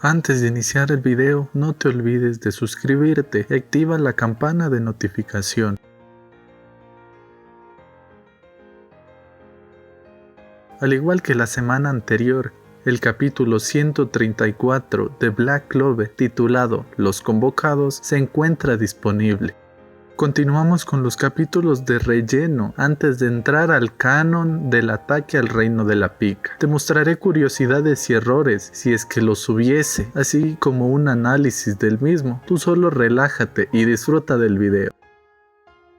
Antes de iniciar el video, no te olvides de suscribirte y activa la campana de notificación. Al igual que la semana anterior, el capítulo 134 de Black Clover, titulado Los Convocados, se encuentra disponible. Continuamos con los capítulos de relleno antes de entrar al canon del ataque al reino de la pica. Te mostraré curiosidades y errores si es que los hubiese, así como un análisis del mismo. Tú solo relájate y disfruta del video.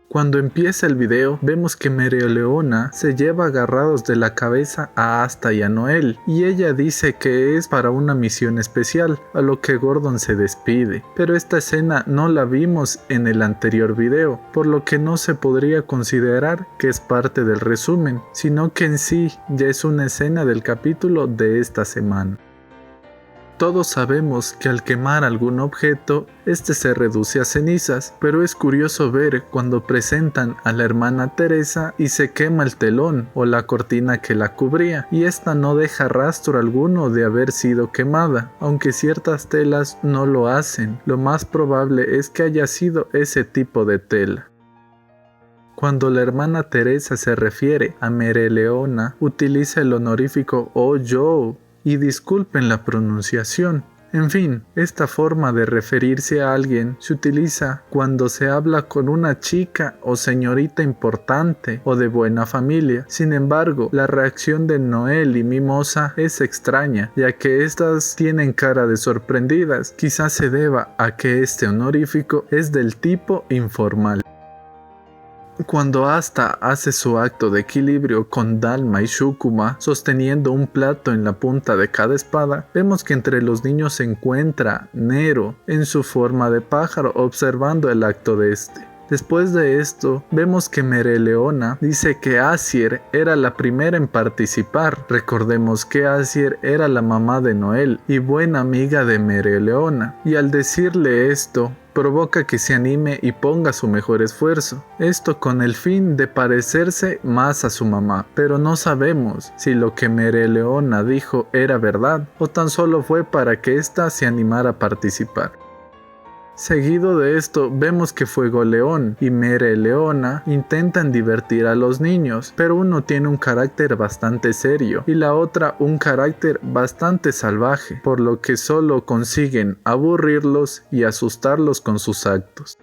Cuando empieza el video, vemos que Mereoleona se lleva agarrados de la cabeza a Asta y a Noel, y ella dice que es para una misión especial, a lo que Gordon se despide. Pero esta escena no la vimos en el anterior video, por lo que no se podría considerar que es parte del resumen, sino que en sí ya es una escena del capítulo de esta semana. Todos sabemos que al quemar algún objeto, este se reduce a cenizas, pero es curioso ver cuando presentan a la hermana Teresa y se quema el telón o la cortina que la cubría, y esta no deja rastro alguno de haber sido quemada, aunque ciertas telas no lo hacen. Lo más probable es que haya sido ese tipo de tela. Cuando la hermana Teresa se refiere a Mereoleona, utiliza el honorífico "oh yo", y disculpen la pronunciación. En fin, esta forma de referirse a alguien se utiliza cuando se habla con una chica o señorita importante o de buena familia. Sin embargo, la reacción de Noel y Mimosa es extraña, ya que estas tienen cara de sorprendidas. Quizás se deba a que este honorífico es del tipo informal. Cuando Asta hace su acto de equilibrio con Dalma y Shukuma sosteniendo un plato en la punta de cada espada, vemos que entre los niños se encuentra Nero en su forma de pájaro observando el acto de este. Después de esto, vemos que Mereoleona dice que Azier era la primera en participar. Recordemos que Azier era la mamá de Noel y buena amiga de Mereoleona, y al decirle esto, provoca que se anime y ponga su mejor esfuerzo, esto con el fin de parecerse más a su mamá, pero no sabemos si lo que Mereoleona dijo era verdad o tan solo fue para que ésta se animara a participar. Seguido de esto, vemos que Fuegoleón y Mereoleona intentan divertir a los niños, pero uno tiene un carácter bastante serio y la otra un carácter bastante salvaje, por lo que solo consiguen aburrirlos y asustarlos con sus actos.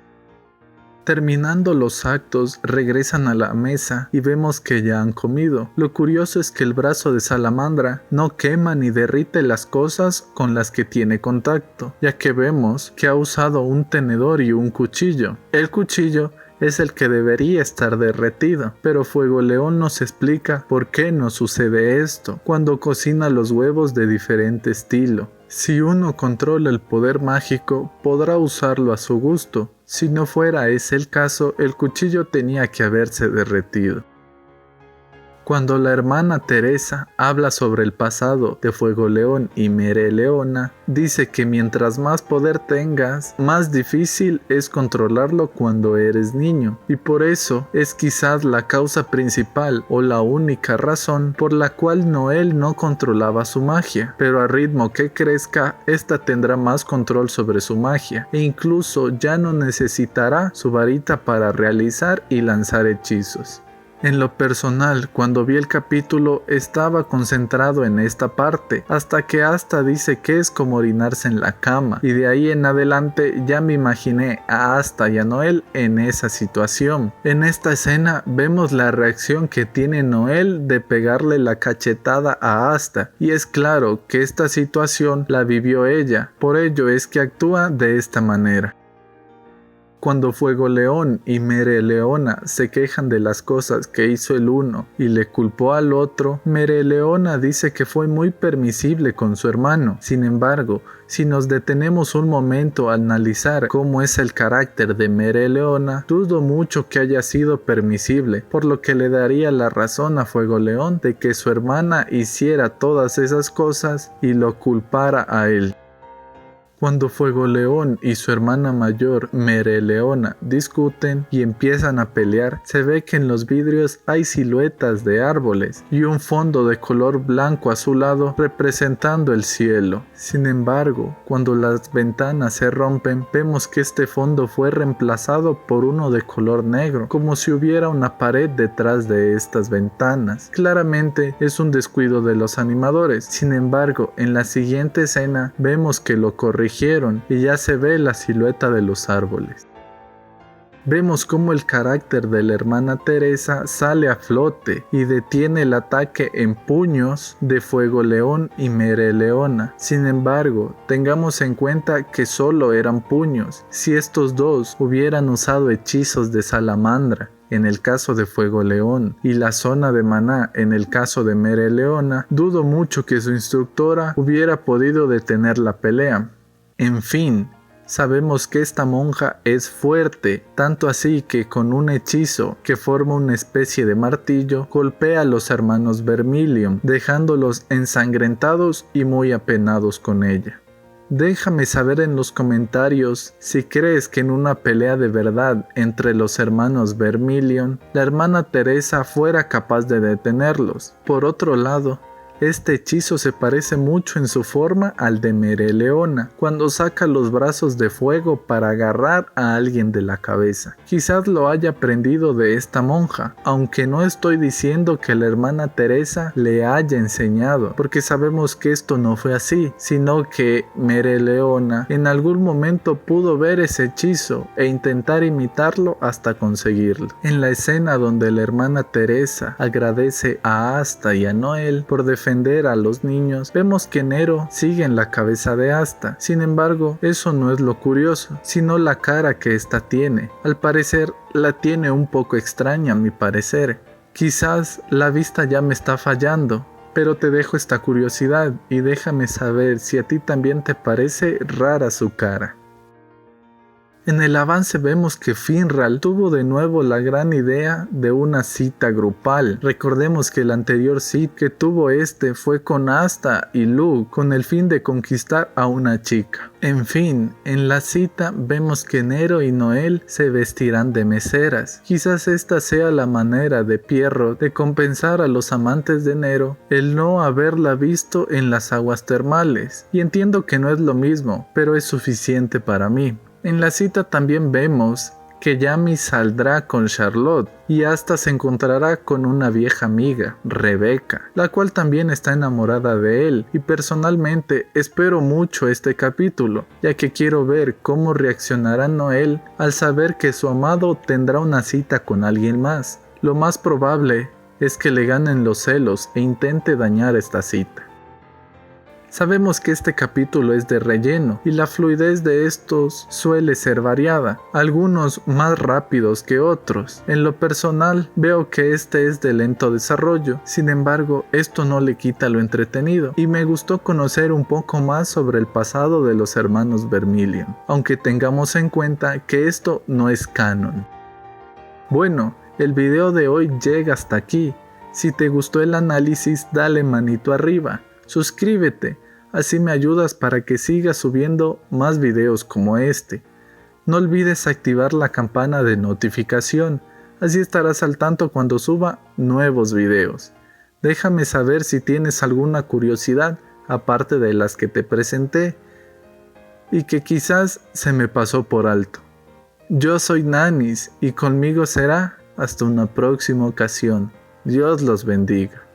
Terminando los actos, regresan a la mesa y vemos que ya han comido. Lo curioso es que el brazo de Salamandra no quema ni derrite las cosas con las que tiene contacto, ya que vemos que ha usado un tenedor y un cuchillo. El cuchillo es el que debería estar derretido, pero Fuegoleón nos explica por qué no sucede esto cuando cocina los huevos de diferente estilo. Si uno controla el poder mágico, podrá usarlo a su gusto. Si no fuera ese el caso, el cuchillo tenía que haberse derretido. Cuando la hermana Teresa habla sobre el pasado de Fuegoleón y Mereoleona, dice que mientras más poder tengas, más difícil es controlarlo cuando eres niño, y por eso es quizás la causa principal o la única razón por la cual Noel no controlaba su magia, pero a ritmo que crezca, esta tendrá más control sobre su magia, e incluso ya no necesitará su varita para realizar y lanzar hechizos. En lo personal, cuando vi el capítulo estaba concentrado en esta parte, hasta que Asta dice que es como orinarse en la cama, y de ahí en adelante ya me imaginé a Asta y a Noel en esa situación. En esta escena vemos la reacción que tiene Noel de pegarle la cachetada a Asta, y es claro que esta situación la vivió ella, por ello es que actúa de esta manera. Cuando Fuegoleón y Mereoleona se quejan de las cosas que hizo el uno y le culpó al otro, Mereoleona dice que fue muy permisible con su hermano. Sin embargo, si nos detenemos un momento a analizar cómo es el carácter de Mereoleona, dudo mucho que haya sido permisible, por lo que le daría la razón a Fuegoleón de que su hermana hiciera todas esas cosas y lo culpara a él. Cuando Fuegoleón y su hermana mayor Mereleona discuten y empiezan a pelear, se ve que en los vidrios hay siluetas de árboles y un fondo de color blanco azulado representando el cielo. Sin embargo, cuando las ventanas se rompen, vemos que este fondo fue reemplazado por uno de color negro, como si hubiera una pared detrás de estas ventanas. Claramente es un descuido de los animadores. Sin embargo, en la siguiente escena vemos que lo corrigieron y ya se ve la silueta de los árboles. Vemos cómo el carácter de la hermana Teresa sale a flote y detiene el ataque en puños de Fuegoleón y Mereleona. Sin embargo, tengamos en cuenta que solo eran puños. Si estos dos hubieran usado hechizos de salamandra, en el caso de Fuegoleón, y la zona de maná en el caso de Mereleona, dudo mucho que su instructora hubiera podido detener la pelea. En fin, sabemos que esta monja es fuerte, tanto así que con un hechizo que forma una especie de martillo, golpea a los hermanos Vermilion, dejándolos ensangrentados y muy apenados con ella. Déjame saber en los comentarios si crees que en una pelea de verdad entre los hermanos Vermilion, la hermana Teresa fuera capaz de detenerlos. Por otro lado, este hechizo se parece mucho en su forma al de Mereleona, cuando saca los brazos de fuego para agarrar a alguien de la cabeza. Quizás lo haya aprendido de esta monja, aunque no estoy diciendo que la hermana Teresa le haya enseñado, porque sabemos que esto no fue así, sino que Mereleona en algún momento pudo ver ese hechizo e intentar imitarlo hasta conseguirlo. En la escena donde la hermana Teresa agradece a Asta y a Noel por defender a los niños, vemos que Nero sigue en la cabeza de Asta. Sin embargo, eso no es lo curioso, sino la cara que ésta tiene. Al parecer, la tiene un poco extraña a mi parecer. Quizás la vista ya me está fallando, pero te dejo esta curiosidad y déjame saber si a ti también te parece rara su cara. En el avance vemos que Finral tuvo de nuevo la gran idea de una cita grupal. Recordemos que el anterior cita que tuvo fue con Asta y Luke con el fin de conquistar a una chica. En fin, en la cita vemos que Nero y Noel se vestirán de meseras. Quizás esta sea la manera de Pierrot de compensar a los amantes de Nero el no haberla visto en las aguas termales. Y entiendo que no es lo mismo, pero es suficiente para mí. En la cita también vemos que Yami saldrá con Charlotte y hasta se encontrará con una vieja amiga, Rebecca, la cual también está enamorada de él, y personalmente espero mucho este capítulo, ya que quiero ver cómo reaccionará Noel al saber que su amado tendrá una cita con alguien más. Lo más probable es que le ganen los celos e intente dañar esta cita. Sabemos que este capítulo es de relleno y la fluidez de estos suele ser variada, algunos más rápidos que otros. En lo personal veo que este es de lento desarrollo, sin embargo esto no le quita lo entretenido y me gustó conocer un poco más sobre el pasado de los hermanos Vermilion, aunque tengamos en cuenta que esto no es canon. Bueno, el video de hoy llega hasta aquí. Si te gustó el análisis, dale manito arriba. Suscríbete, así me ayudas para que siga subiendo más videos como este. No olvides activar la campana de notificación, así estarás al tanto cuando suba nuevos videos. Déjame saber si tienes alguna curiosidad aparte de las que te presenté y que quizás se me pasó por alto. Yo soy Nanis y conmigo será hasta una próxima ocasión. Dios los bendiga.